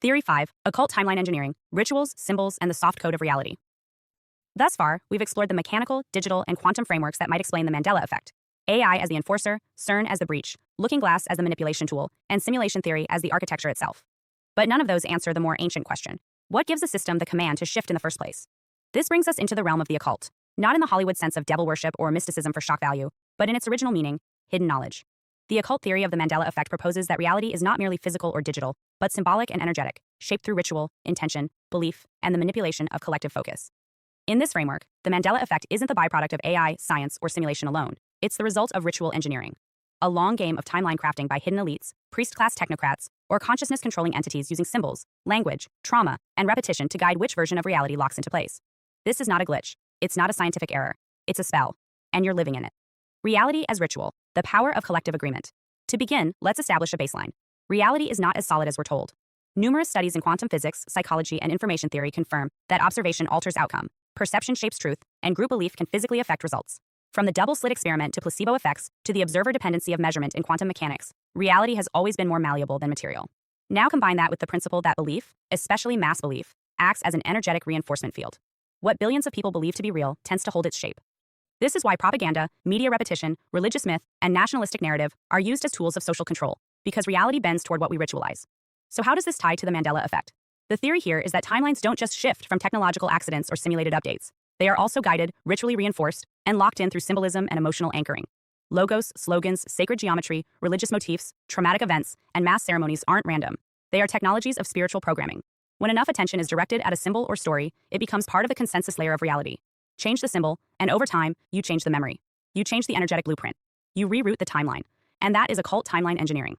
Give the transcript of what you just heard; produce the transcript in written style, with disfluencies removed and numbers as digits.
Theory 5, Occult Timeline Engineering, Rituals, Symbols, and the Soft Code of Reality. Thus far, we've explored the mechanical, digital, and quantum frameworks that might explain the Mandela effect. AI as the enforcer, CERN as the breach, Looking Glass as the manipulation tool, and simulation theory as the architecture itself. But none of those answer the more ancient question. What gives a system the command to shift in the first place? This brings us into the realm of the occult, not in the Hollywood sense of devil worship or mysticism for shock value, but in its original meaning, hidden knowledge. The occult theory of the Mandela effect proposes that reality is not merely physical or digital, but symbolic and energetic, shaped through ritual, intention, belief, and the manipulation of collective focus. In this framework, the Mandela effect isn't the byproduct of AI, science, or simulation alone. It's the result of ritual engineering, a long game of timeline crafting by hidden elites, priest-class technocrats, or consciousness-controlling entities using symbols, language, trauma, and repetition to guide which version of reality locks into place. This is not a glitch. It's not a scientific error. It's a spell, and you're living in it. Reality as ritual, the power of collective agreement. To begin, let's establish a baseline. Reality is not as solid as we're told. Numerous studies in quantum physics, psychology, and information theory confirm that observation alters outcome, perception shapes truth, and group belief can physically affect results. From the double-slit experiment to placebo effects to the observer dependency of measurement in quantum mechanics, reality has always been more malleable than material. Now combine that with the principle that belief, especially mass belief, acts as an energetic reinforcement field. What billions of people believe to be real tends to hold its shape. This is why propaganda, media repetition, religious myth, and nationalistic narrative are used as tools of social control, because reality bends toward what we ritualize. So how does this tie to the Mandela effect? The theory here is that timelines don't just shift from technological accidents or simulated updates. They are also guided, ritually reinforced, and locked in through symbolism and emotional anchoring. Logos, slogans, sacred geometry, religious motifs, traumatic events, and mass ceremonies aren't random. They are technologies of spiritual programming. When enough attention is directed at a symbol or story, it becomes part of the consensus layer of reality. Change the symbol, and over time, you change the memory. You change the energetic blueprint. You reroute the timeline. And that is occult timeline engineering.